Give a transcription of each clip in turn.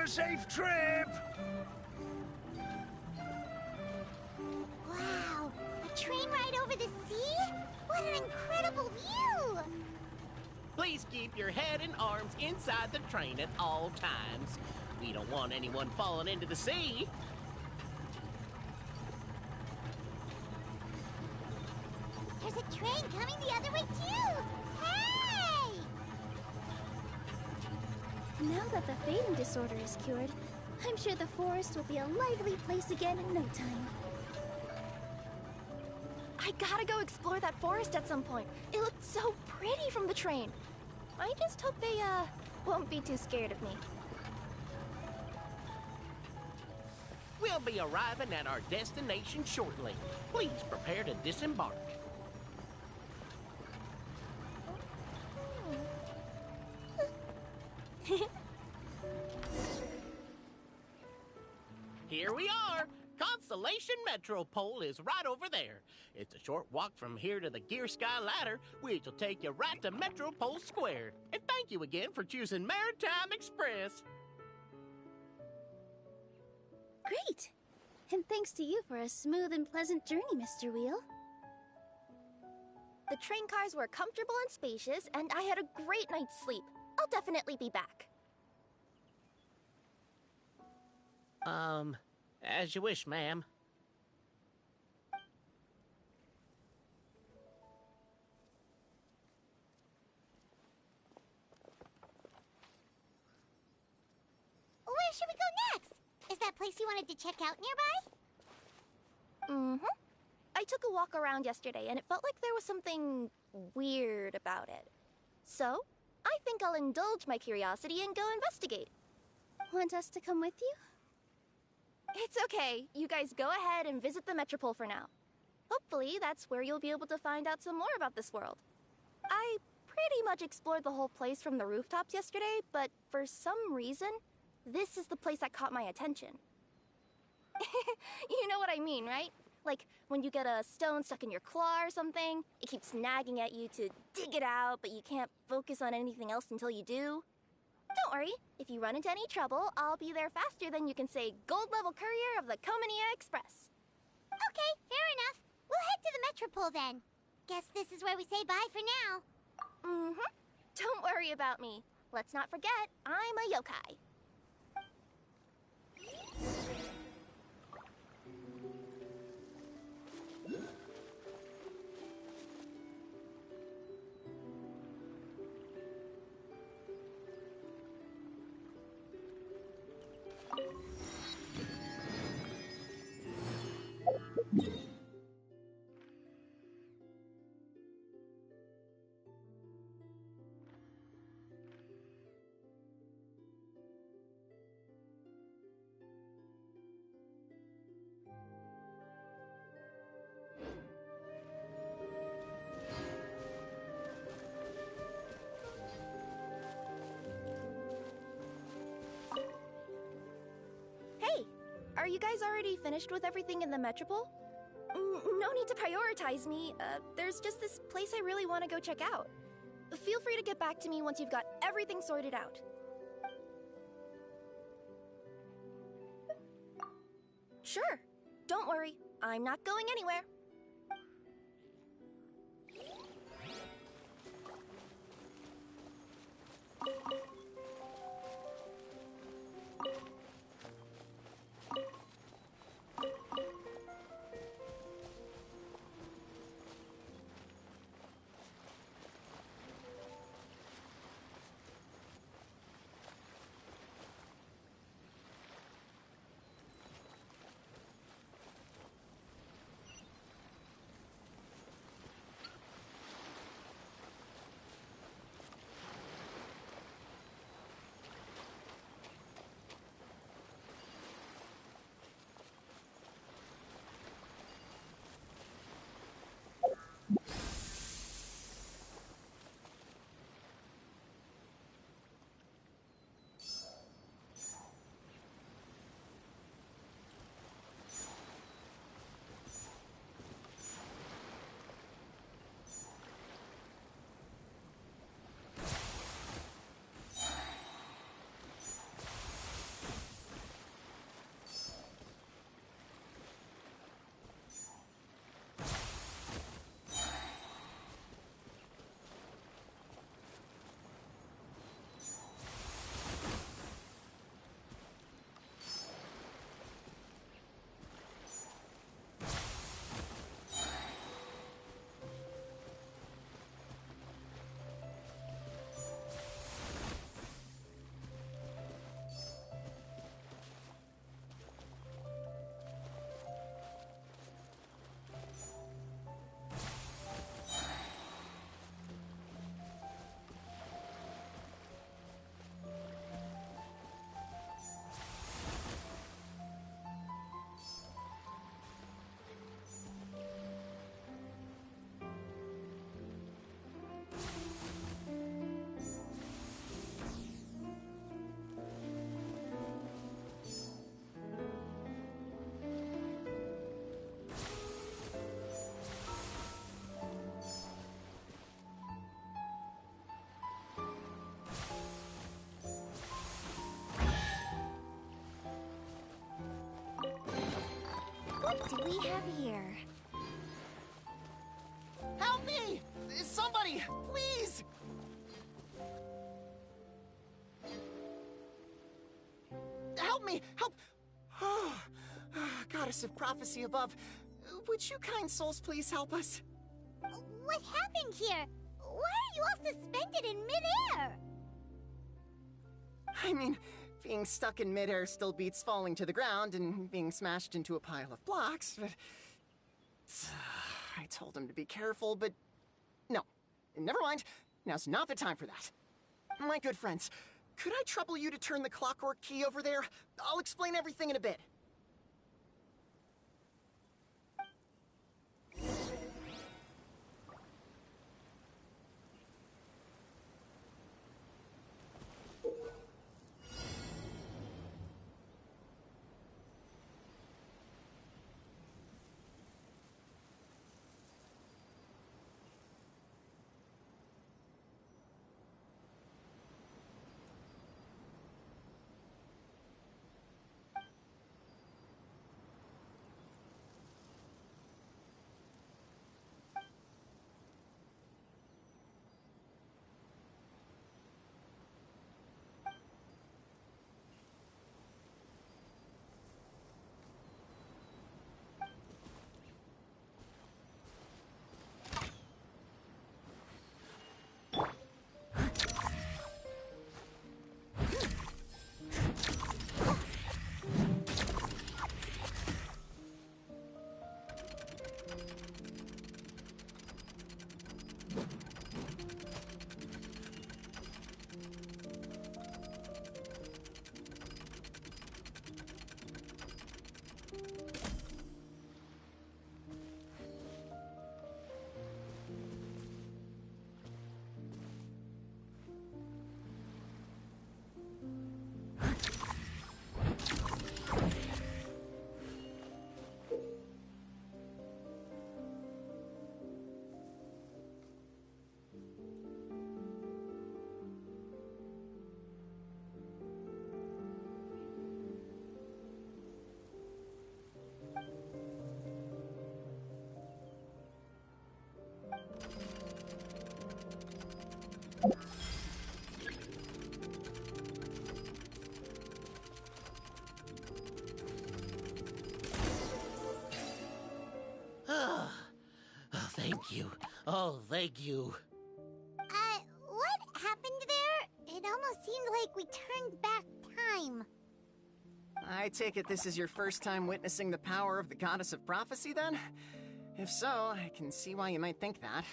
a safe trip! Wow, a train ride over the sea? What an incredible view! Please keep your head and arms inside the train at all times. We don't want anyone falling into the sea. There's a train coming the other way too! Hey! Now that the fading disorder is cured, I'm sure the forest will be a lively place again in no time. I gotta go explore that forest at some point. It looked so pretty from the train. I just hope they, won't be too scared of me. We'll be arriving at our destination shortly. Please prepare to disembark. Here we are! Constellation Metropole is right over there. It's a short walk from here to the Gear Sky Ladder, which will take you right to Metropole Square. And thank you again for choosing Maritime Express. Great! And thanks to you for a smooth and pleasant journey, Mr. Wheel. The train cars were comfortable and spacious, and I had a great night's sleep. I'll definitely be back. As you wish, ma'am. Where should we go next? Is that place you wanted to check out nearby? Mm-hmm. I took a walk around yesterday, and it felt like there was something weird about it. So, I think I'll indulge my curiosity and go investigate. Want us to come with you? It's okay. You guys go ahead and visit the Metropole for now. Hopefully, that's where you'll be able to find out some more about this world. I pretty much explored the whole place from the rooftops yesterday, but for some reason, this is the place that caught my attention. You know what I mean, right? Like, when you get a stone stuck in your claw or something, it keeps nagging at you to dig it out, but you can't focus on anything else until you do. Don't worry, if you run into any trouble, I'll be there faster than you can say gold-level courier of the Comania Express. Okay, fair enough. We'll head to the Metropole then. Guess this is where we say bye for now. Mm-hmm. Don't worry about me. Let's not forget, I'm a yokai. Hey, are you guys already finished with everything in the Metropole? No need to prioritize me. There's just this place I really want to go check out. Feel free to get back to me once you've got everything sorted out. Sure. Don't worry. I'm not going anywhere. What do we have here? Help me! Somebody, please! Help me! Help! Oh, Goddess of Prophecy above, would you kind souls please help us? What happened here? Why are you all suspended in midair? I mean, being stuck in midair still beats falling to the ground and being smashed into a pile of blocks, but... I told him to be careful, but... No. Never mind. Now's not the time for that. My good friends, could I trouble you to turn the clockwork key over there? I'll explain everything in a bit. Thank you. Oh, thank you. What happened there? It almost seemed like we turned back time. I take it this is your first time witnessing the power of the Goddess of Prophecy, then? If so, I can see why you might think that.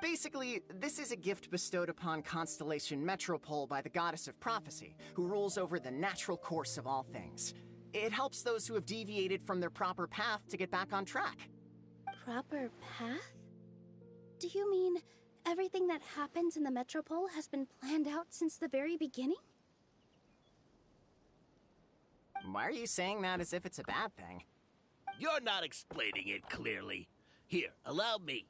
Basically, this is a gift bestowed upon Constellation Metropole by the Goddess of Prophecy, who rules over the natural course of all things. It helps those who have deviated from their proper path to get back on track. Proper path? Do you mean everything that happens in the Metropole has been planned out since the very beginning? Why are you saying that as if it's a bad thing? You're not explaining it clearly. Here, allow me.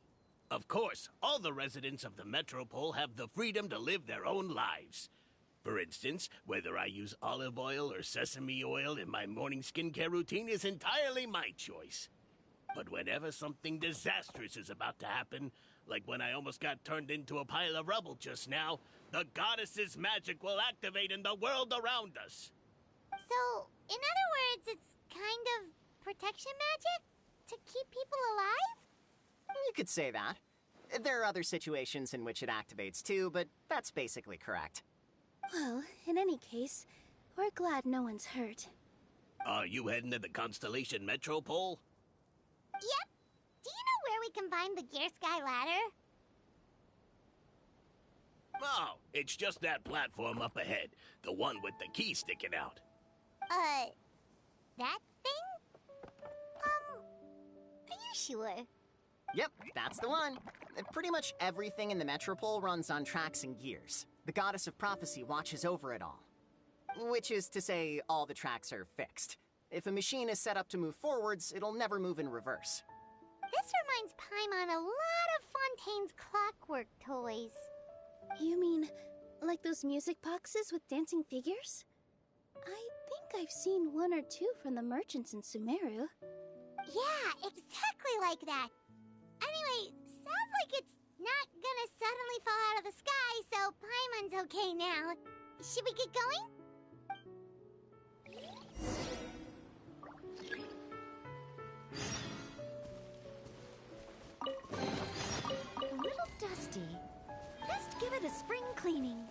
Of course, all the residents of the Metropole have the freedom to live their own lives. For instance, whether I use olive oil or sesame oil in my morning skincare routine is entirely my choice. But whenever something disastrous is about to happen, like when I almost got turned into a pile of rubble just now, the goddess's magic will activate in the world around us. So, in other words, it's kind of protection magic? To keep people alive? You could say that. There are other situations in which it activates too, but that's basically correct. Well, in any case, we're glad no one's hurt. Are you heading to the Constellation Metropole? Yep. Do you know where we can find the Gear Sky Ladder? Oh, it's just that platform up ahead. The one with the key sticking out. That thing? Are you sure? Yep, that's the one. Pretty much everything in the Metropole runs on tracks and gears. The Goddess of Prophecy watches over it all. Which is to say, all the tracks are fixed. If a machine is set up to move forwards, it'll never move in reverse. This reminds Paimon a lot of Fontaine's clockwork toys. You mean, like those music boxes with dancing figures? I think I've seen one or two from the merchants in Sumeru. Yeah, exactly like that. Anyway, sounds like it's not gonna suddenly fall out of the sky, so Paimon's okay now. Should we get going? A little dusty. Best give it a spring cleaning.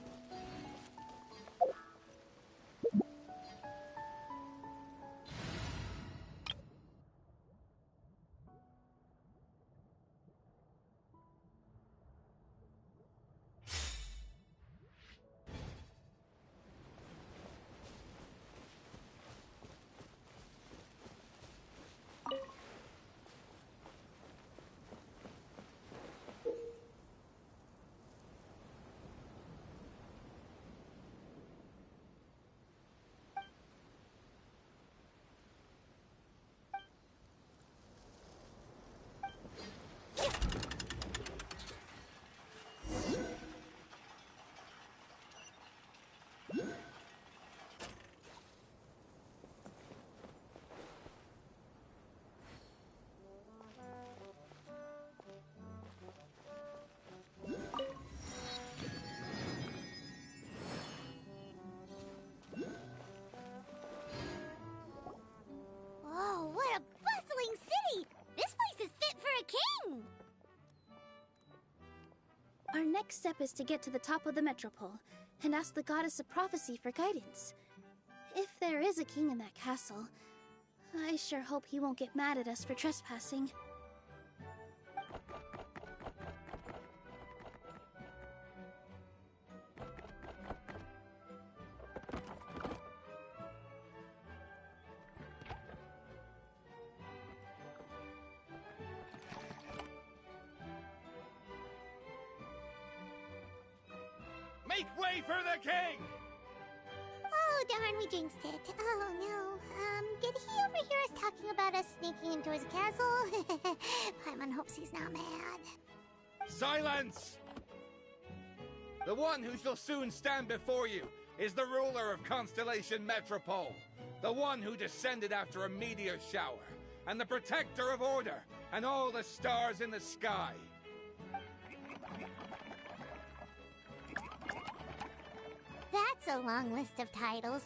Whoa, what a bustling city! This place is fit for a king! Our next step is to get to the top of the Metropole and ask the Goddess of Prophecy for guidance. If there is a king in that castle, I sure hope he won't get mad at us for trespassing. Make way for the king! Oh, darn, we jinxed it. Oh, no. Did he overhear us talking about us sneaking into his castle? Paimon hopes he's not mad. Silence! The one who shall soon stand before you is the ruler of Constellation Metropole, the one who descended after a meteor shower, and the protector of order and all the stars in the sky. That's a long list of titles.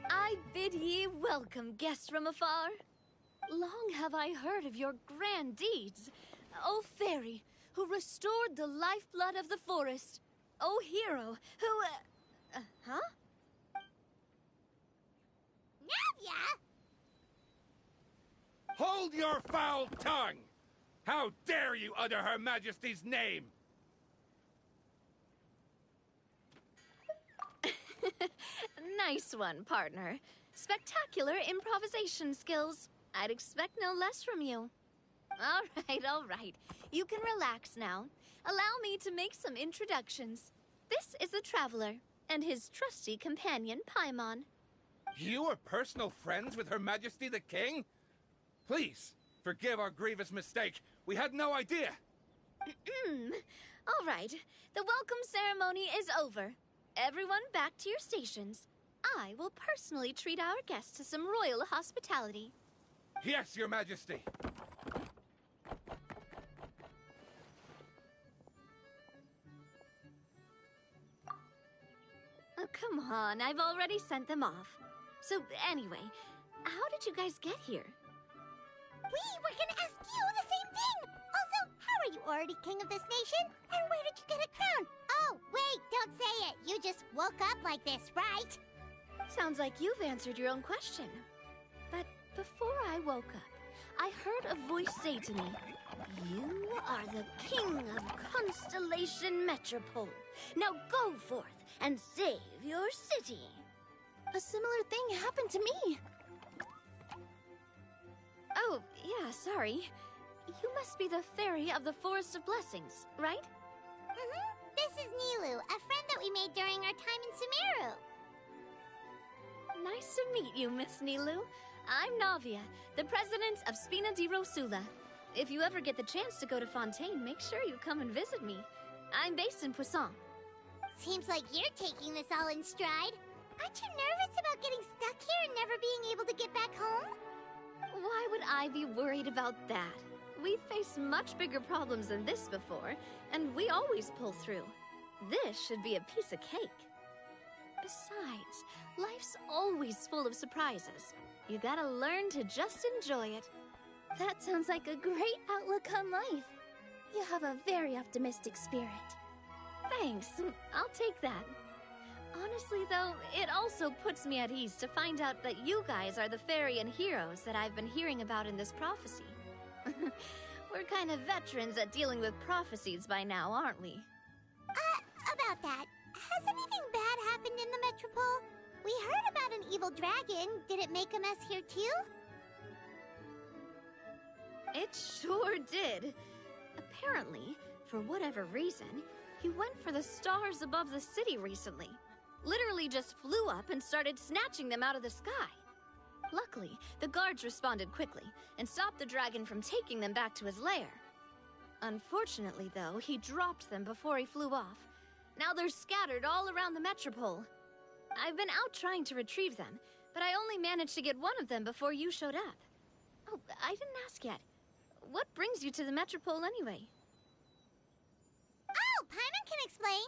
I bid ye welcome, guests from afar. Long have I heard of your grand deeds. O fairy, who restored the lifeblood of the forest. O hero, who, huh? Navia! Hold your foul tongue! How dare you utter Her Majesty's name! Nice one, partner. Spectacular improvisation skills. I'd expect no less from you. All right. You can relax now. Allow me to make some introductions. This is the Traveler, and his trusty companion, Paimon. You are personal friends with Her Majesty the King? Please, forgive our grievous mistake. We had no idea. All right. The welcome ceremony is over. Everyone back to your stations. I will personally treat our guests to some royal hospitality. Yes, Your Majesty. Oh, come on. I've already sent them off. So, anyway, how did you guys get here? We were gonna ask you the same thing! Also, how are you already king of this nation? And where did you get a crown? Oh, wait, don't say it! You just woke up like this, right? Sounds like you've answered your own question. But before I woke up, I heard a voice say to me, "You are the king of Constellation Metropole. Now go forth and save your city." A similar thing happened to me. Oh, yeah, sorry. You must be the fairy of the Forest of Blessings, right? This is Nilu, a friend that we made during our time in Sumeru. Nice to meet you, Miss Nilu. I'm Navia, the president of Spina di Rosula. If you ever get the chance to go to Fontaine, make sure you come and visit me. I'm based in Poisson. Seems like you're taking this all in stride. Aren't you nervous about getting stuck here and never being able to get back home? I be worried about that? We've faced much bigger problems than this before, and we always pull through. This should be a piece of cake. Besides, life's always full of surprises. You gotta learn to just enjoy it. That sounds like a great outlook on life. You have a very optimistic spirit. Thanks, I'll take that. Honestly, though, it also puts me at ease to find out that you guys are the fairy and heroes that I've been hearing about in this prophecy. We're kind of veterans at dealing with prophecies by now, aren't we? About that, has anything bad happened in the Metropole? We heard about an evil dragon. Did it make a mess here too? It sure did. Apparently, for whatever reason, he went for the stars above the city recently. Literally just flew up and started snatching them out of the sky. Luckily, the guards responded quickly and stopped the dragon from taking them back to his lair. Unfortunately, though, he dropped them before he flew off. Now they're scattered all around the Metropole. I've been out trying to retrieve them, but I only managed to get one of them before you showed up. Oh, I didn't ask yet. What brings you to the Metropole anyway? Oh, Paimon can explain.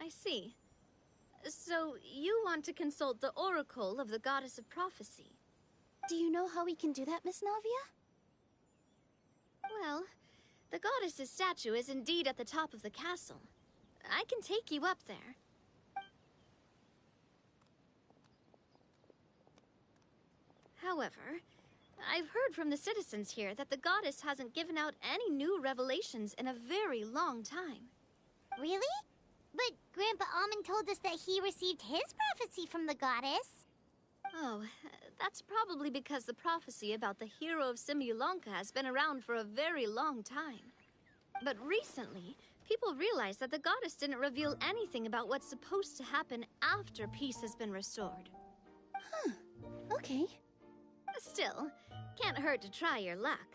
I see. So, you want to consult the Oracle of the Goddess of Prophecy. Do you know how we can do that, Miss Navia? Well, the goddess's statue is indeed at the top of the castle. I can take you up there. However, I've heard from the citizens here that the goddess hasn't given out any new revelations in a very long time. Really? But Grandpa Almond told us that he received his prophecy from the goddess. Oh, that's probably because the prophecy about the hero of Simulanka has been around for a very long time. But recently, people realized that the goddess didn't reveal anything about what's supposed to happen after peace has been restored. Huh. Okay. Still, can't hurt to try your luck.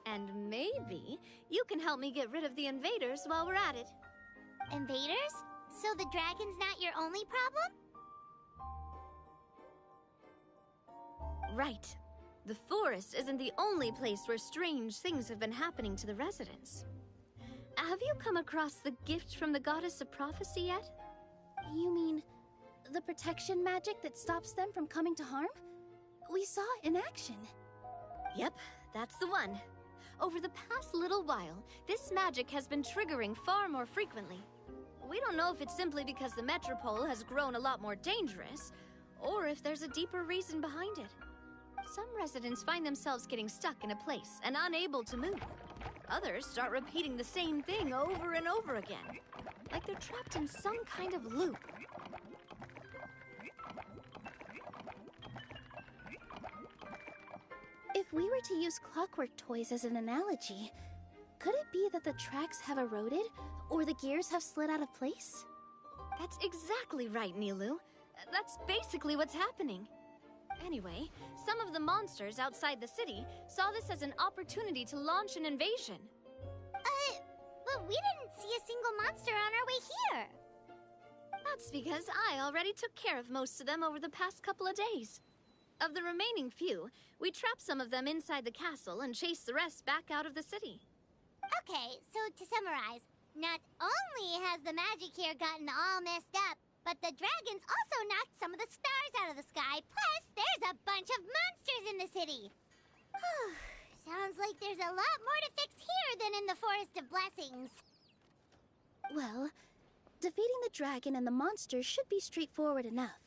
And maybe you can help me get rid of the invaders while we're at it. Invaders? So the dragon's not your only problem? Right. The forest isn't the only place where strange things have been happening to the residents. Have you come across the gift from the Goddess of Prophecy yet? You mean the protection magic that stops them from coming to harm? We saw it in action. Yep, that's the one. Over the past little while, this magic has been triggering far more frequently. We don't know if it's simply because the Metropole has grown a lot more dangerous, or if there's a deeper reason behind it. Some residents find themselves getting stuck in a place and unable to move. Others start repeating the same thing over and over again, like they're trapped in some kind of loop. If we were to use clockwork toys as an analogy, could it be that the tracks have eroded, or the gears have slid out of place? That's exactly right, Nilu. That's basically what's happening. Anyway, some of the monsters outside the city saw this as an opportunity to launch an invasion. But we didn't see a single monster on our way here. That's because I already took care of most of them over the past couple of days. Of the remaining few, we trapped some of them inside the castle and chased the rest back out of the city. Okay, so to summarize, not only has the magic here gotten all messed up, but the dragons also knocked some of the stars out of the sky, plus there's a bunch of monsters in the city. Sounds like there's a lot more to fix here than in the Forest of Blessings. Well, defeating the dragon and the monsters should be straightforward enough.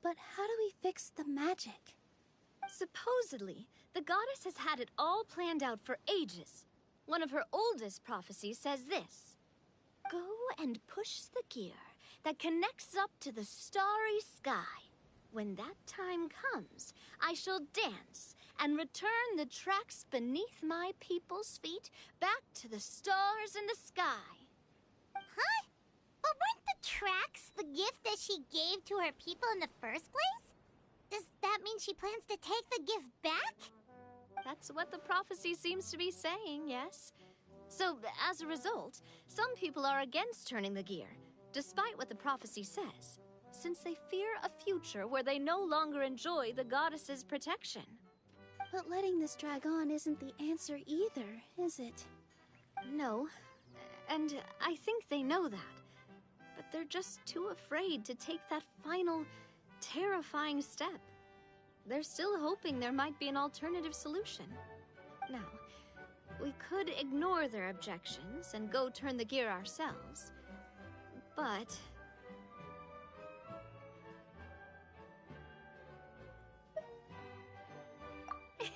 But how do we fix the magic? Supposedly, the goddess has had it all planned out for ages. One of her oldest prophecies says this: "Go and push the gear that connects up to the starry sky. When that time comes, I shall dance and return the tracks beneath my people's feet back to the stars in the sky." Huh? But weren't the tracks the gift that she gave to her people in the first place? Does that mean she plans to take the gift back? That's what the prophecy seems to be saying, yes. So, as a result, some people are against turning the gear, despite what the prophecy says, since they fear a future where they no longer enjoy the goddess's protection. But letting this drag on isn't the answer either, is it? No, and I think they know that. But they're just too afraid to take that final, terrifying step. They're still hoping there might be an alternative solution. Now, we could ignore their objections and go turn the gear ourselves, but...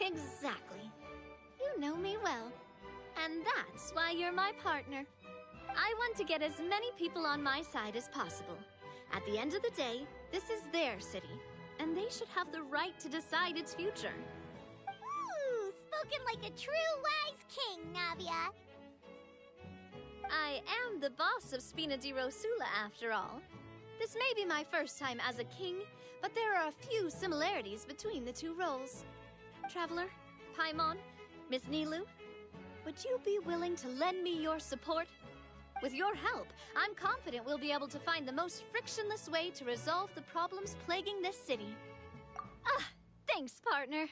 Exactly. You know me well. And that's why you're my partner. I want to get as many people on my side as possible. At the end of the day, this is their city, and they should have the right to decide its future. Ooh, spoken like a true wise king, Navia. I am the boss of Spina di Rosula, after all. This may be my first time as a king, but there are a few similarities between the two roles. Traveler, Paimon, Miss Nilu, would you be willing to lend me your support? With your help, I'm confident we'll be able to find the most frictionless way to resolve the problems plaguing this city. Ah, thanks, partner.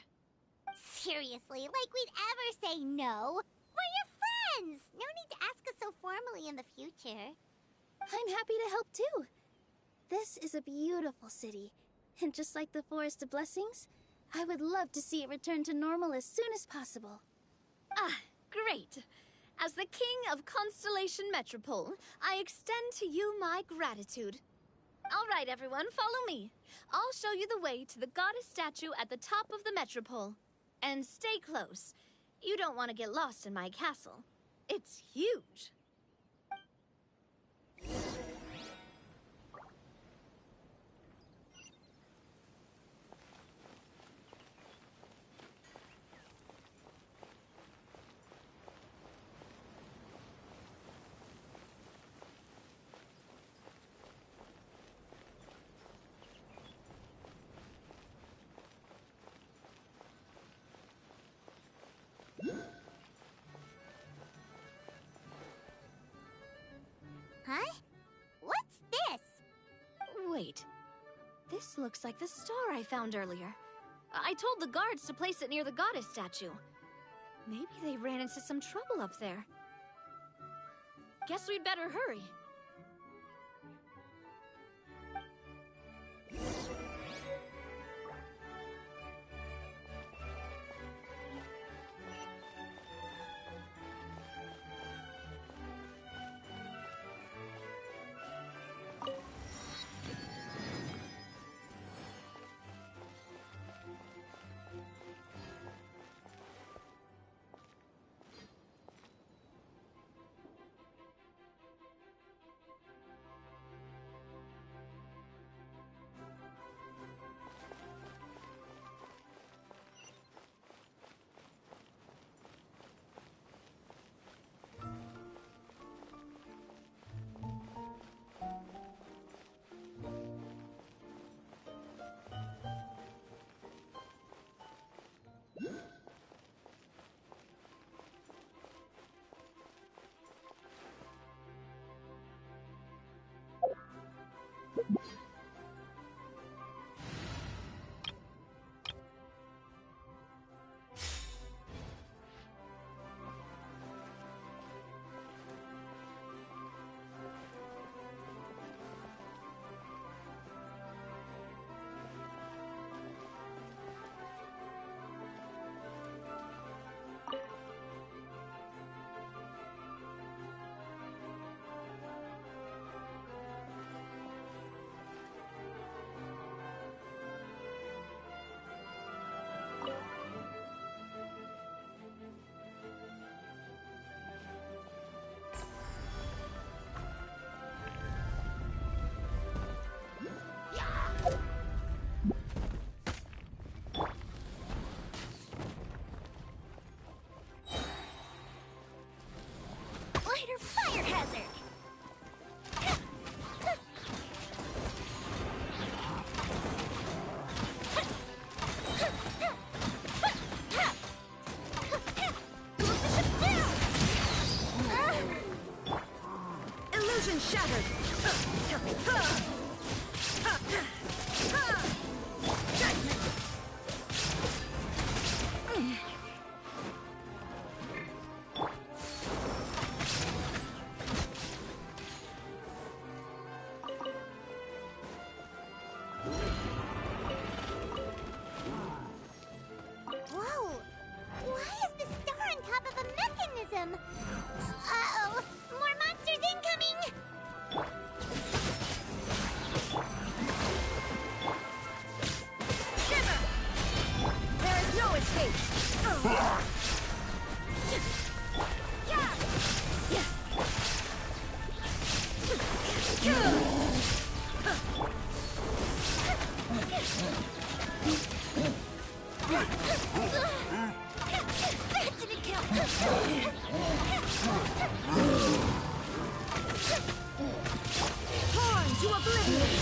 Seriously, like we'd ever say no. We're your friends! No need to ask us so formally in the future. I'm happy to help too. This is a beautiful city, and just like the Forest of Blessings, I would love to see it return to normal as soon as possible. Ah, great. As the King of Constellation Metropole, I extend to you my gratitude. All right, everyone, follow me. I'll show you the way to the goddess statue at the top of the Metropole. And stay close. You don't want to get lost in my castle. It's huge. Huh? What's this? Wait. This looks like the star I found earlier. I told the guards to place it near the goddess statue. Maybe they ran into some trouble up there. Guess we'd better hurry. Illusion shattered! Judgment! Whoa! Why is the star on top of a mechanism? Uh-oh! More monsters incoming! Shiver! There is no escape! That didn't count! Torn to oblivion!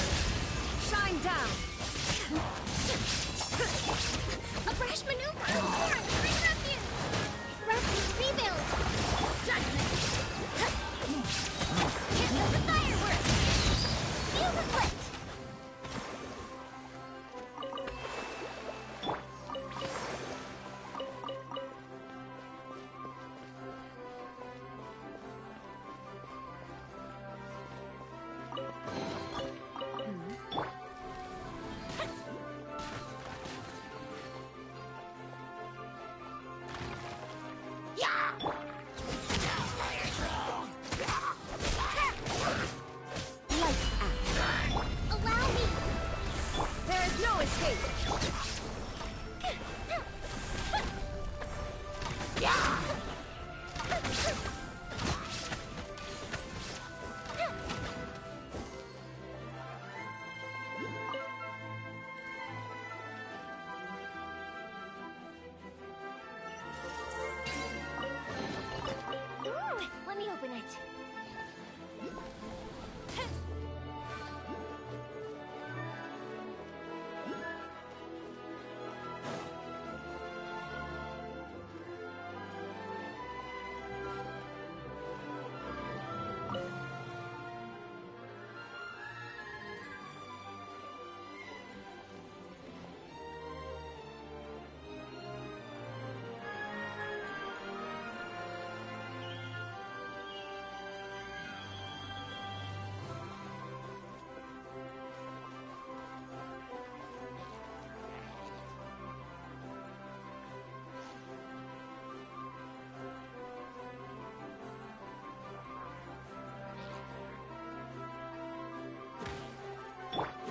Shine down! A brash maneuver! Torn, bring refuge! Refuge, rebuild! Judgment! Hit with the fireworks! Feel reflect! Allow me! There is no escape! Ooh, let me open it.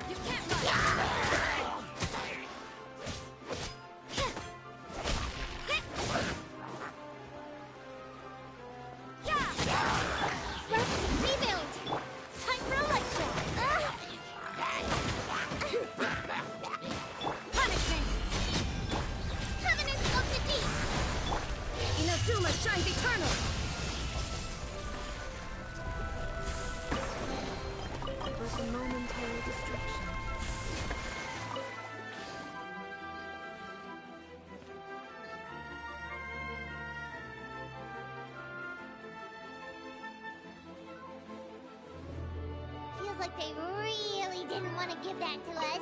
You can't run! Rebuild! Time for Electra! Punishment! Covenant of the Deep! Inazuma shines eternal! It was a momentary distraction. Feels like they really didn't want to give that to us.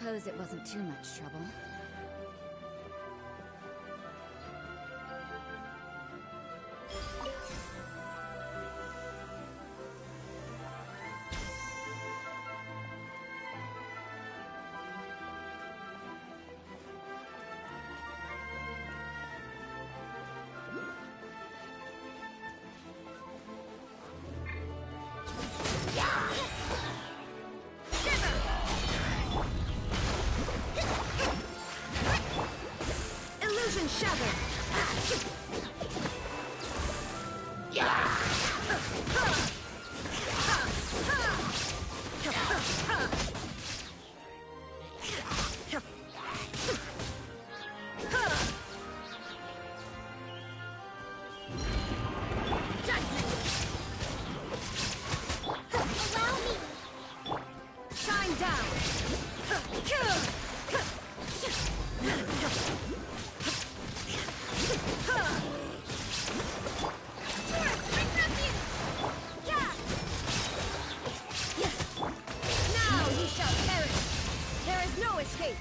suppose it wasn't too much trouble. Illusion Shadow! Shine down! Now you shall perish! There is no escape!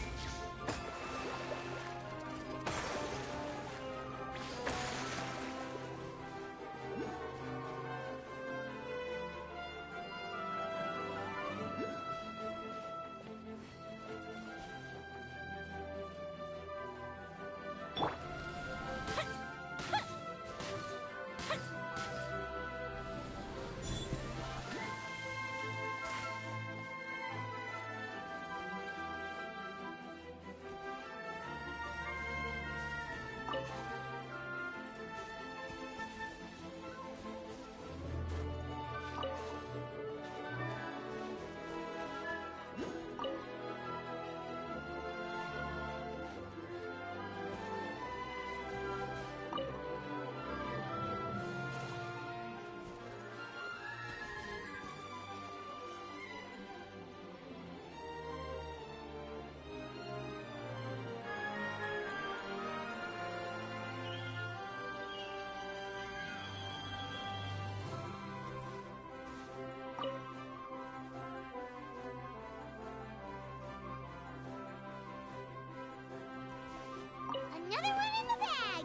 Another one in the bag!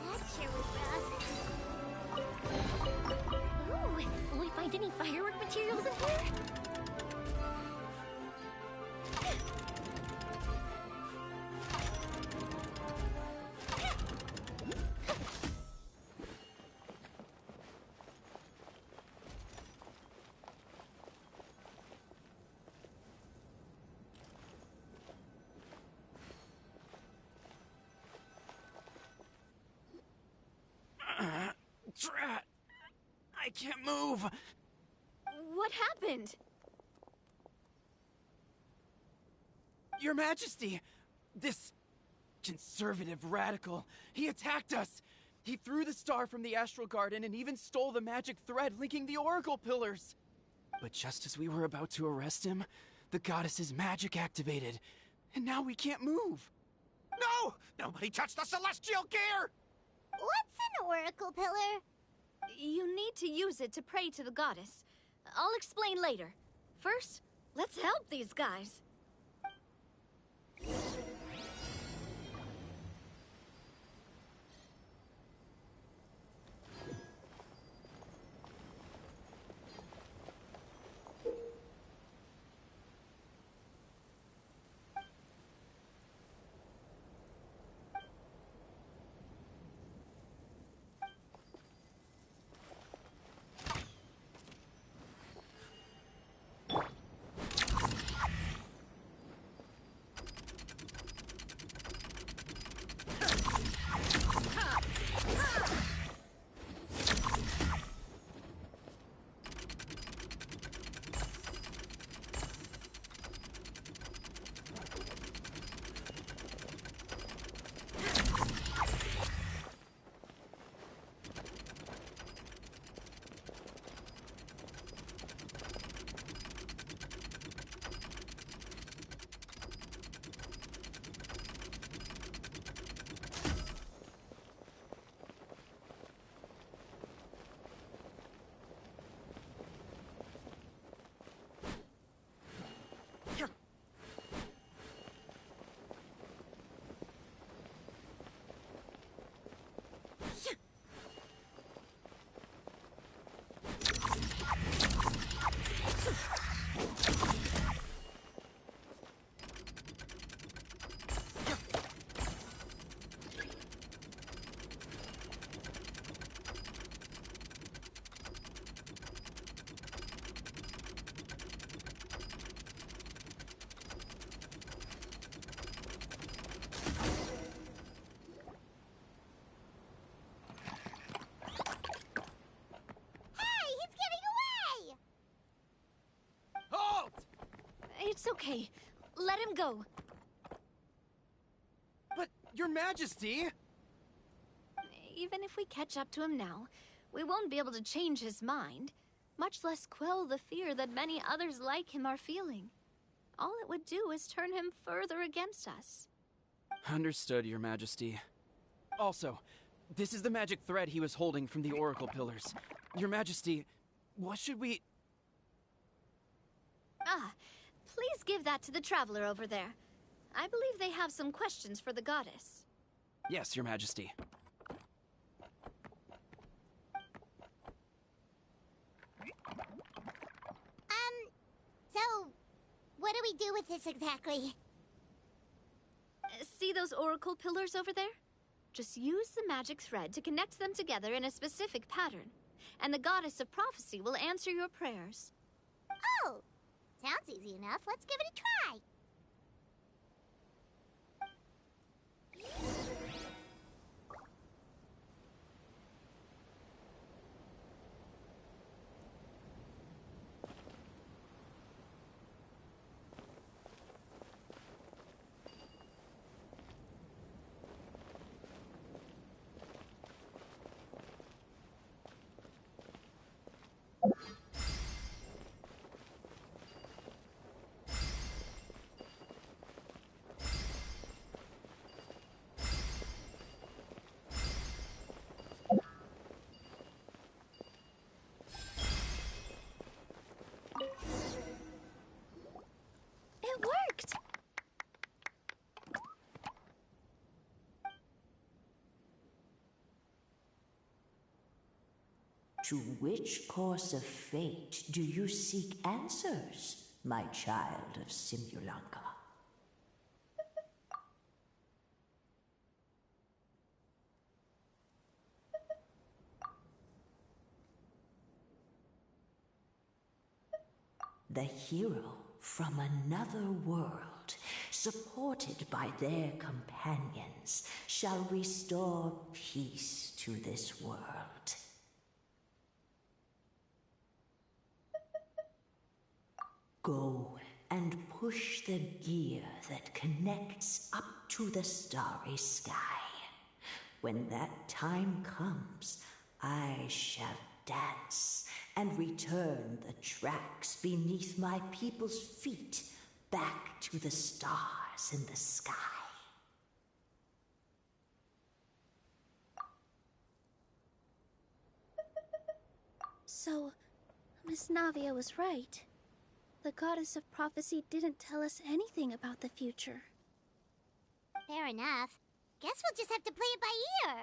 That sure was rough. Ooh, will we find any firework materials in here? Drat! I can't move! What happened? Your Majesty! This conservative radical, he attacked us! He threw the star from the Astral Garden and even stole the magic thread linking the Oracle Pillars! But just as we were about to arrest him, the goddess's magic activated, and now we can't move! No! Nobody touched the celestial gear! What's an oracle pillar? You need to use it to pray to the goddess. I'll explain later. First, let's help these guys. It's okay. Let him go. But, Your Majesty! Even if we catch up to him now, we won't be able to change his mind, much less quell the fear that many others like him are feeling. All it would do is turn him further against us. Understood, Your Majesty. Also, this is the magic thread he was holding from the Oracle Pillars. Your Majesty, what should we... Ah, please give that to the traveler over there. I believe they have some questions for the goddess. Yes, Your Majesty. So, what do we do with this exactly? See those oracle pillars over there? Just use the magic thread to connect them together in a specific pattern, and the goddess of prophecy will answer your prayers. Oh, sounds easy enough. Let's give it a try. It worked! To which course of fate do you seek answers, my child of Simulanka? The hero from another world, supported by their companions, shall restore peace to this world. Go and push the gear that connects up to the starry sky. When that time comes, I shall dance and return the tracks beneath my people's feet back to the stars in the sky. So, Miss Navia was right. The goddess of prophecy didn't tell us anything about the future. Fair enough. Guess we'll just have to play it by ear.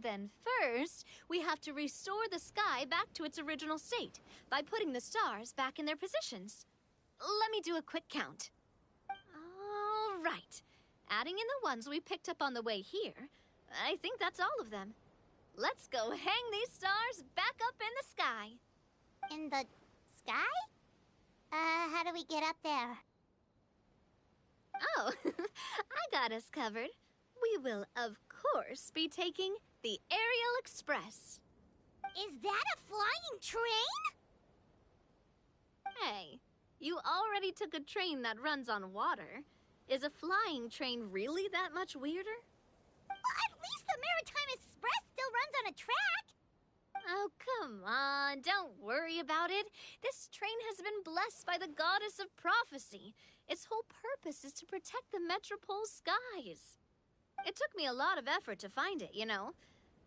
Then first, we have to restore the sky back to its original state by putting the stars back in their positions. Let me do a quick count. All right. Adding in the ones we picked up on the way here, I think that's all of them. Let's go hang these stars back up in the sky. In the sky? How do we get up there? Oh, I got us covered. We will, of course, be taking the Aerial Express. Is that a flying train? Hey, you already took a train that runs on water. Is a flying train really that much weirder? Well, at least the Maritime Express still runs on a track. Oh, come on, don't worry about it. This train has been blessed by the goddess of prophecy. Its whole purpose is to protect the Metropole skies. It took me a lot of effort to find it, you know.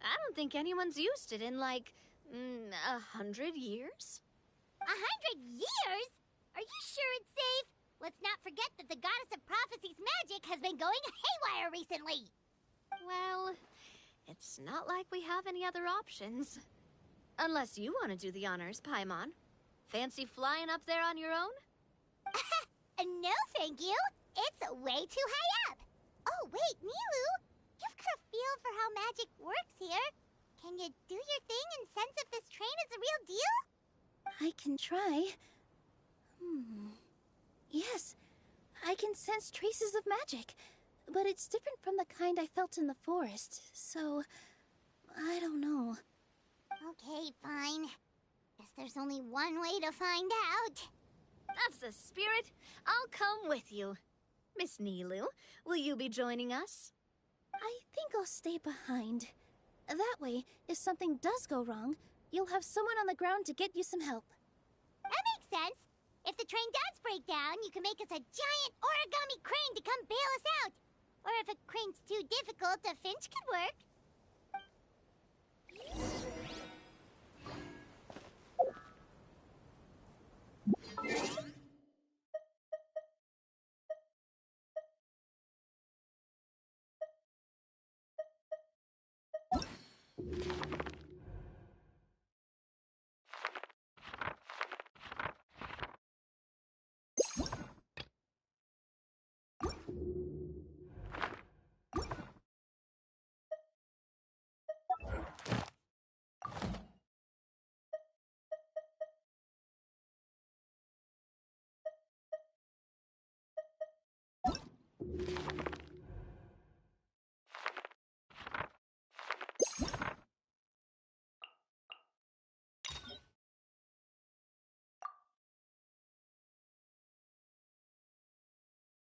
I don't think anyone's used it in, like, 100 years? 100 years? Are you sure it's safe? Let's not forget that the goddess of prophecy's magic has been going haywire recently. Well, it's not like we have any other options. Unless you want to do the honors, Paimon. Fancy flying up there on your own? No, thank you. It's way too high up. Oh, wait, Nilu. You've got a feel for how magic works here. Can you do your thing and sense if this train is the real deal? I can try. Yes, I can sense traces of magic, but it's different from the kind I felt in the forest, so I don't know. Okay, fine. Guess there's only one way to find out. That's the spirit. I'll come with you. Miss Nilu, will you be joining us? I think I'll stay behind. That way, if something does go wrong, you'll have someone on the ground to get you some help. That makes sense. If the train does break down, you can make us a giant origami crane to come bail us out. Or if a crane's too difficult, a finch could work.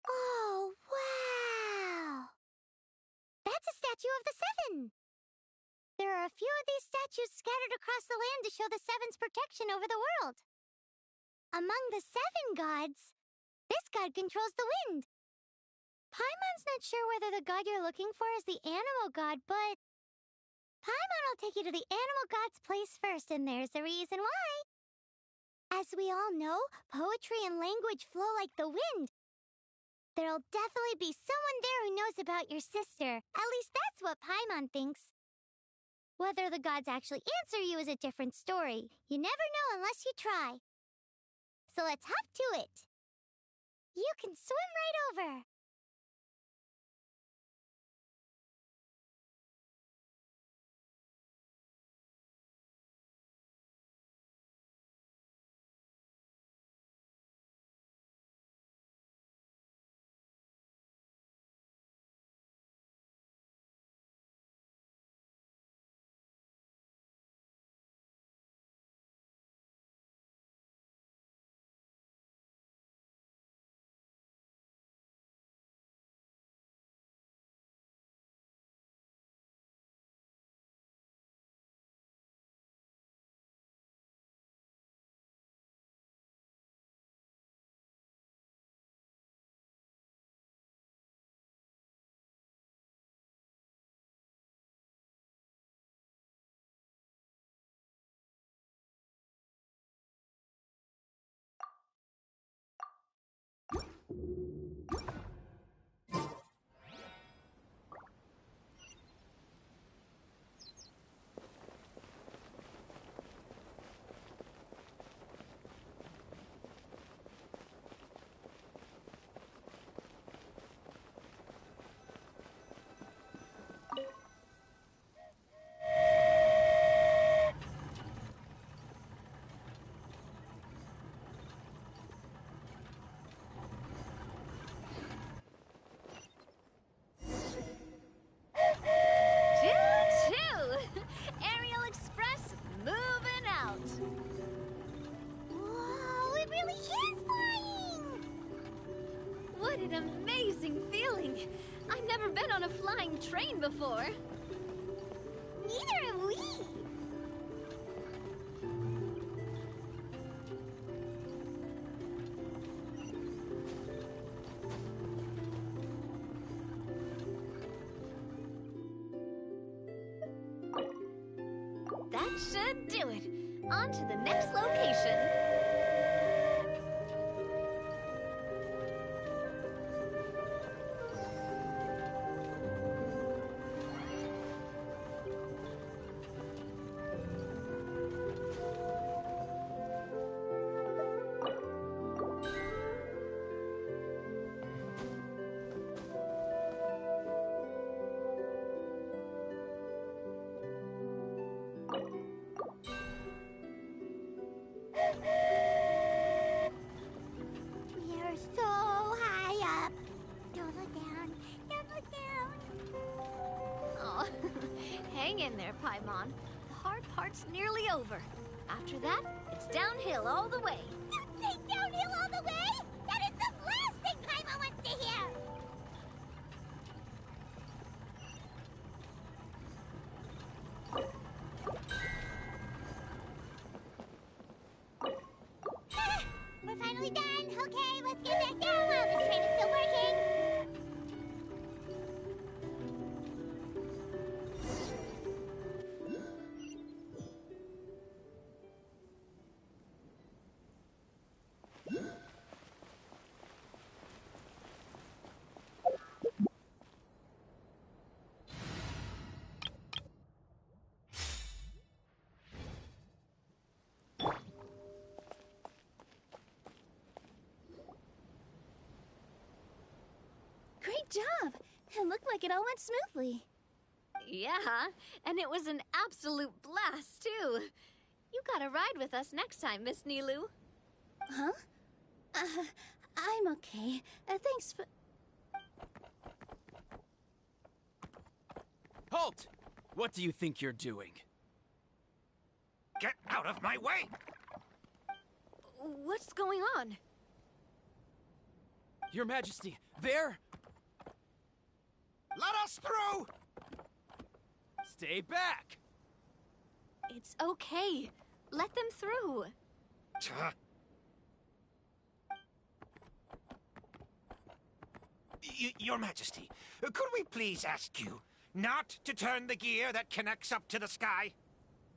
Oh, wow! That's a statue of the Seven! There are a few of these statues scattered across the land to show the Seven's protection over the world. Among the Seven gods, this god controls the wind. Paimon's not sure whether the god you're looking for is the animal god, but Paimon will take you to the animal god's place first, and there's the reason why. As we all know, poetry and language flow like the wind. There'll definitely be someone there who knows about your sister. At least that's what Paimon thinks. Whether the gods actually answer you is a different story. You never know unless you try. So let's hop to it. You can swim right over. What an amazing feeling! I've never been on a flying train before. Neither have we! That should do it. On to the next location. We're so high up. Don't look down. Don't look down. Oh, hang in there, Paimon. The hard part's nearly over. After that, it's downhill all the way. Don't thing downhill all the way? That is the last thing Paimon wants to hear! We're finally done! Okay, let's get back down while this train is still working! Great job! It looked like it all went smoothly. Yeah, and it was an absolute blast, too. You gotta ride with us next time, Miss Nilu. Huh? I'm okay. Thanks for... Halt! What do you think you're doing? Get out of my way! What's going on? Your Majesty, there! Let us through! Stay back! It's okay. Let them through. Your Majesty, could we please ask you not to turn the gear that connects up to the sky?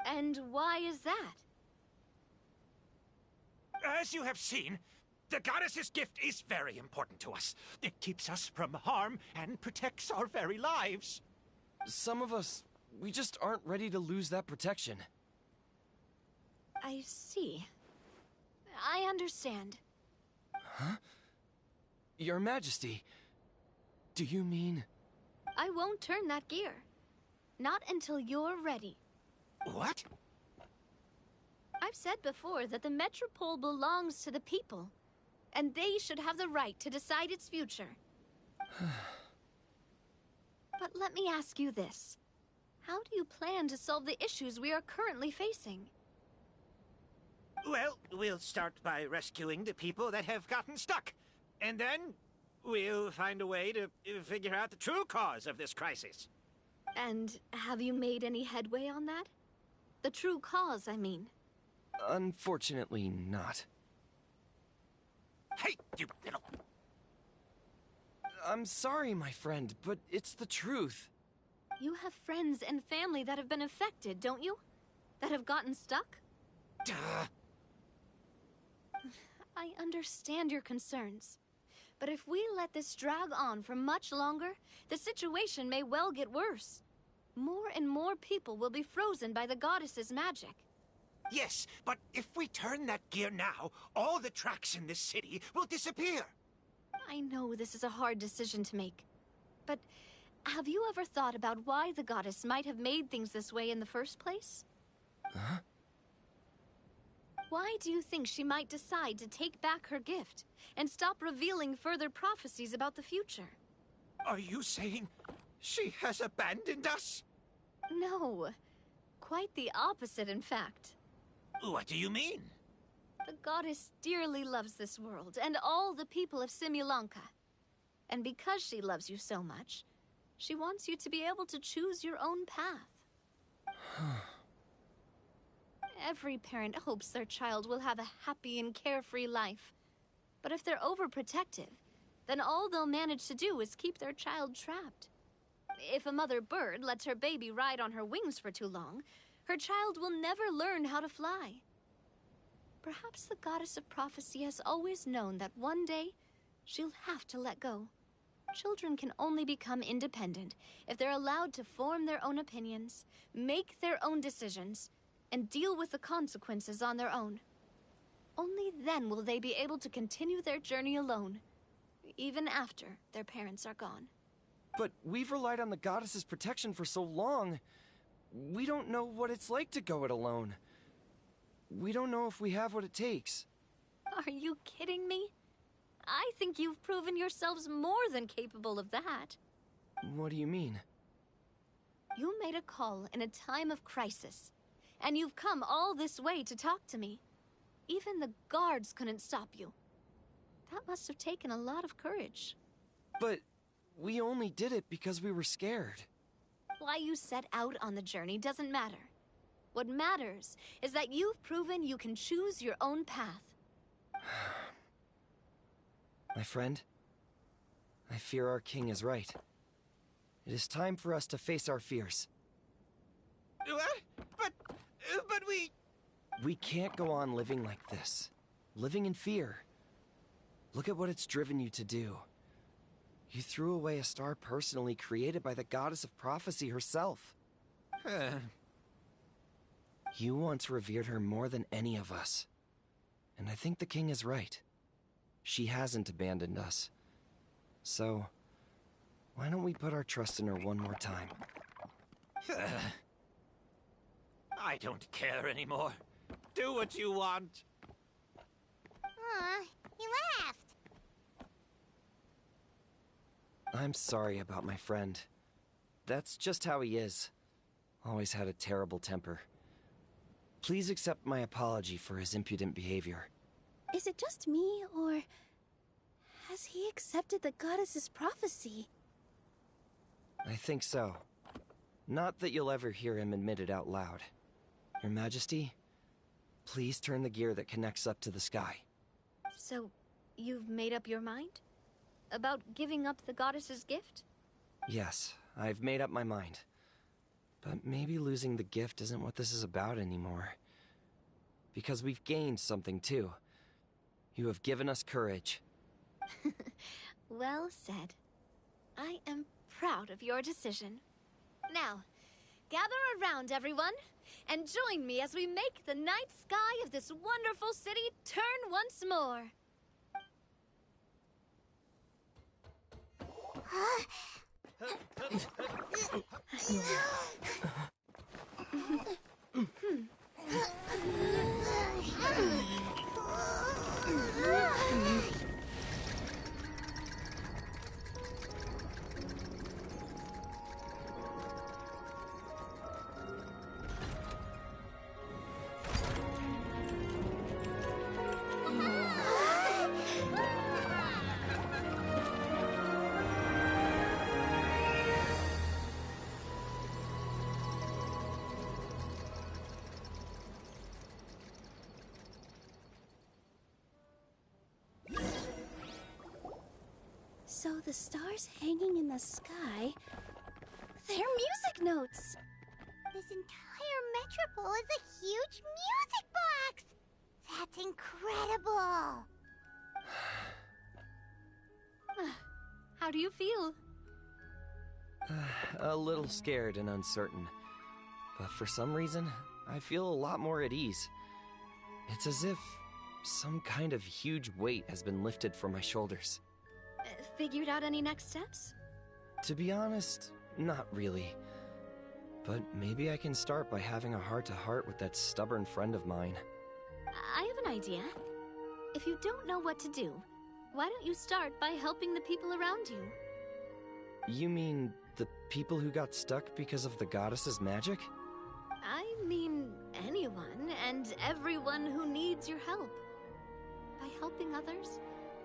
And why is that? As you have seen, the goddess's gift is very important to us. It keeps us from harm and protects our very lives. Some of us, we just aren't ready to lose that protection. I see. I understand. Huh? Your Majesty, do you mean... I won't turn that gear. Not until you're ready. What? I've said before that the Metropole belongs to the people, and they should have the right to decide its future. But let me ask you this. How do you plan to solve the issues we are currently facing? Well, we'll start by rescuing the people that have gotten stuck. And then we'll find a way to figure out the true cause of this crisis. And have you made any headway on that? The true cause, I mean. Unfortunately not. Hey, you little... I'm sorry, my friend, but it's the truth. You have friends and family that have been affected, don't you? That have gotten stuck? Duh. I understand your concerns. But if we let this drag on for much longer, the situation may well get worse. More and more people will be frozen by the goddess's magic. Yes, but if we turn that gear now, all the tracks in this city will disappear. I know this is a hard decision to make. But have you ever thought about why the goddess might have made things this way in the first place? Huh? Why do you think she might decide to take back her gift and stop revealing further prophecies about the future? Are you saying she has abandoned us? No. Quite the opposite, in fact. What do you mean? The goddess dearly loves this world and all the people of Simulanka. And because she loves you so much, she wants you to be able to choose your own path. Every parent hopes their child will have a happy and carefree life. But if they're overprotective, then all they'll manage to do is keep their child trapped. If a mother bird lets her baby ride on her wings for too long, her child will never learn how to fly. Perhaps the goddess of prophecy has always known that one day she'll have to let go. Children can only become independent if they're allowed to form their own opinions, make their own decisions, and deal with the consequences on their own. Only then will they be able to continue their journey alone, even after their parents are gone. But we've relied on the goddess's protection for so long. We don't know what it's like to go it alone. We don't know if we have what it takes. Are you kidding me? I think you've proven yourselves more than capable of that. What do you mean? You made a call in a time of crisis, and you've come all this way to talk to me. even the guards couldn't stop you. That must have taken a lot of courage. But we only did it because we were scared. Why you set out on the journey doesn't matter. What matters is that you've proven you can choose your own path. My friend, I fear our king is right. It is time for us to face our fears. What? But we... We can't go on living like this. Living in fear. Look at what it's driven you to do. You threw away a star personally created by the goddess of prophecy herself. You once revered her more than any of us. And I think the king is right. She hasn't abandoned us. So, why don't we put our trust in her one more time? I don't care anymore. Do what you want. Aw, he laughed. I'm sorry about my friend. That's just how he is. Always had a terrible temper. Please accept my apology for his impudent behavior. Is it just me, or has he accepted the goddess's prophecy? I think so. Not that you'll ever hear him admit it out loud. Your Majesty, please turn the gear that connects up to the sky. So, you've made up your mind? About giving up the goddess's gift? Yes, I've made up my mind. But maybe losing the gift isn't what this is about anymore. Because we've gained something too. You have given us courage. Well said. I am proud of your decision. Now, gather around, everyone, and join me as we make the night sky of this wonderful city turn once more. So the stars hanging in the sky, they're music notes! This entire metropole is a huge music box! That's incredible! How do you feel? A little scared and uncertain. But for some reason, I feel a lot more at ease. It's as if some kind of huge weight has been lifted from my shoulders. Figured out any next steps? To be honest, not really. But maybe I can start by having a heart-to-heart with that stubborn friend of mine. I have an idea. If you don't know what to do, why don't you start by helping the people around you? You mean the people who got stuck because of the goddess's magic? I mean anyone and everyone who needs your help. By helping others,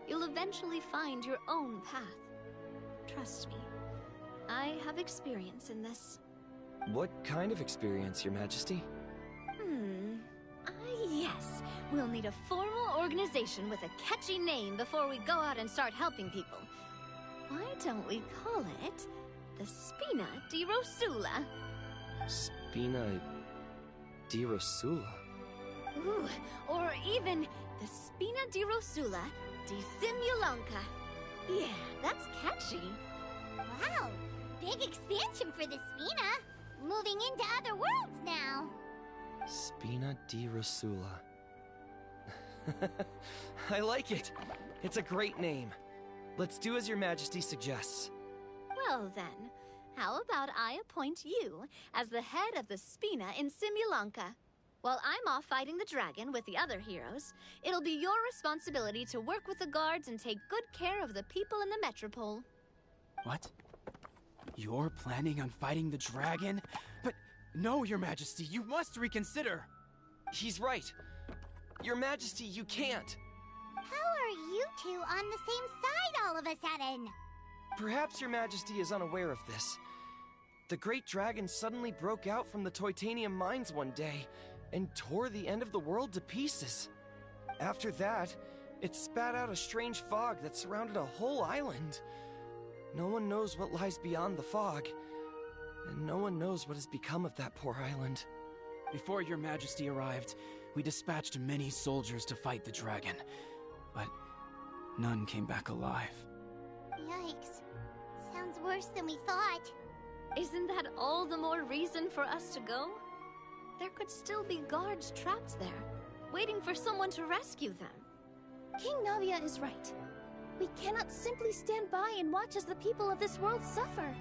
you'll eventually find your own path. Trust me, I have experience in this. What kind of experience, Your Majesty? Yes. We'll need a formal organization with a catchy name before we go out and start helping people. Why don't we call it the Spina di Rosula? Spina di Rosula? Ooh, or even the Spina di Rosula di Simulanka. Yeah, that's catchy. Wow, big expansion for the Spina. Moving into other worlds now. Spina di Rosula. I like it. It's a great name. Let's do as Your Majesty suggests. Well then, how about I appoint you as the head of the Spina in Simulanka? While I'm off fighting the dragon with the other heroes, it'll be your responsibility to work with the guards and take good care of the people in the metropole. What? You're planning on fighting the dragon? But no, Your Majesty, you must reconsider. He's right. Your Majesty, you can't! How are you two on the same side all of a sudden? Perhaps Your Majesty is unaware of this. The Great Dragon suddenly broke out from the Titanium mines one day and tore the end of the world to pieces. After that, it spat out a strange fog that surrounded a whole island. No one knows what lies beyond the fog, and no one knows what has become of that poor island. Before Your Majesty arrived, we dispatched many soldiers to fight the dragon, but none came back alive. Yikes. Sounds worse than we thought. Isn't that all the more reason for us to go? There could still be guards trapped there, waiting for someone to rescue them. King Navia is right. We cannot simply stand by and watch as the people of this world suffer.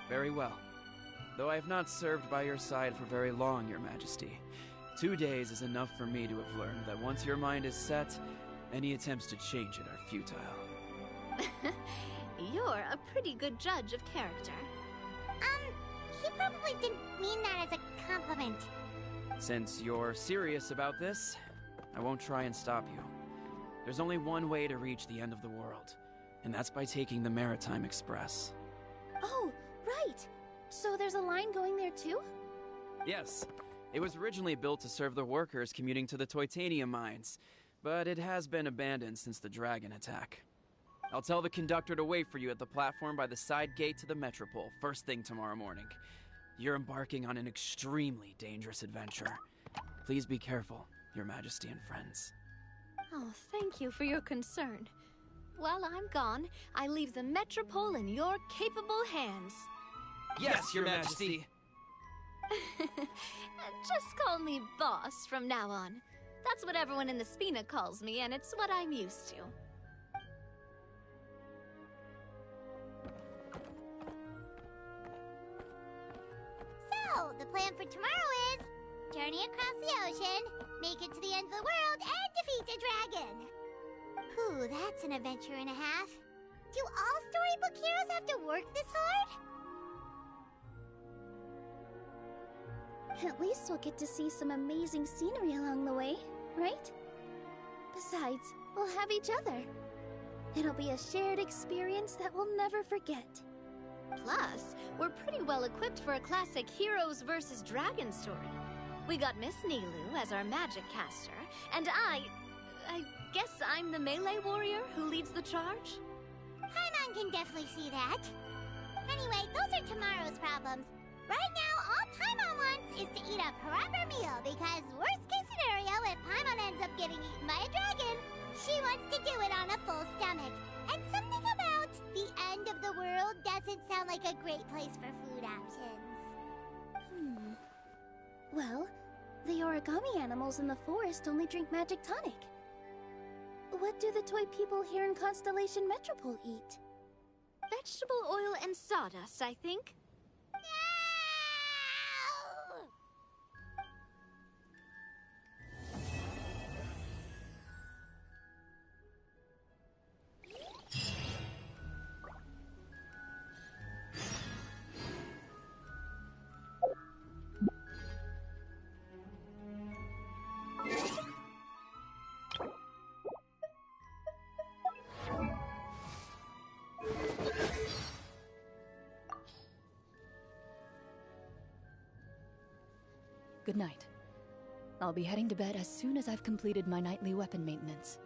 Very well. Though I have not served by your side for very long, Your Majesty, 2 days is enough for me to have learned that once your mind is set, any attempts to change it are futile. You're a pretty good judge of character. He probably didn't mean that as a compliment. Since you're serious about this, I won't try and stop you. There's only one way to reach the end of the world, and that's by taking the Maritime Express. Oh, right! So there's a line going there too? Yes. It was originally built to serve the workers commuting to the Titanium mines, but it has been abandoned since the dragon attack. I'll tell the conductor to wait for you at the platform by the side gate to the Metropole, first thing tomorrow morning. You're embarking on an extremely dangerous adventure. Please be careful, Your Majesty and friends. Oh, thank you for your concern. While I'm gone, I leave the Metropole in your capable hands. Yes, Your Majesty! Just call me boss from now on. That's what everyone in the Spina calls me, and it's what I'm used to. So, the plan for tomorrow is journey across the ocean, make it to the end of the world, and defeat a dragon. Whew, that's an adventure and a half. Do all storybook heroes have to work this hard? At least we'll get to see some amazing scenery along the way, right? Besides, we'll have each other. It'll be a shared experience that we'll never forget. Plus, we're pretty well equipped for a classic heroes versus dragon story. We got Miss Nilu as our magic caster, and I guess I'm the melee warrior who leads the charge? Paimon can definitely see that. Anyway, those are tomorrow's problems. Right now, all Paimon wants is to eat a proper meal, because worst case scenario, if Paimon ends up getting eaten by a dragon, she wants to do it on a full stomach. And something about the end of the world doesn't sound like a great place for food options. Well, the origami animals in the forest only drink magic tonic. What do the toy people here in Constellation Metropole eat? Vegetable oil and sawdust, I think. Good night. I'll be heading to bed as soon as I've completed my nightly weapon maintenance.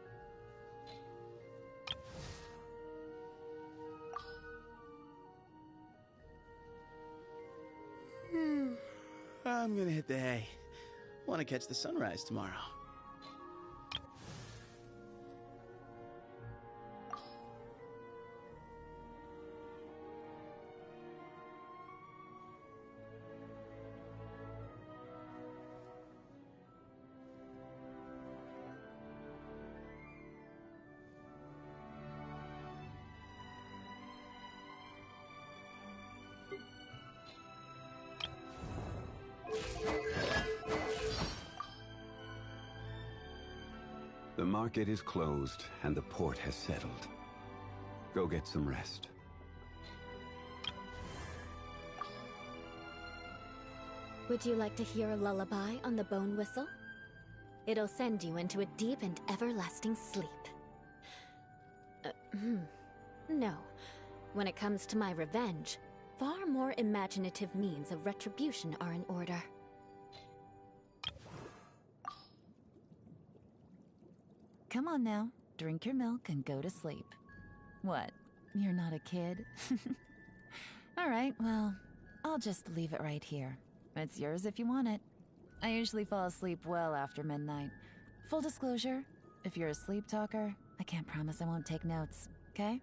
I'm gonna hit the hay. Want to catch the sunrise tomorrow. The market is closed, and the port has settled. Go get some rest. Would you like to hear a lullaby on the bone whistle? It'll send you into a deep and everlasting sleep. No. When it comes to my revenge, far more imaginative means of retribution are in order. Come on now, drink your milk and go to sleep. What, you're not a kid? All right, well, I'll just leave it right here. It's yours if you want it. I usually fall asleep well after midnight. Full disclosure, if you're a sleep talker, I can't promise I won't take notes, okay?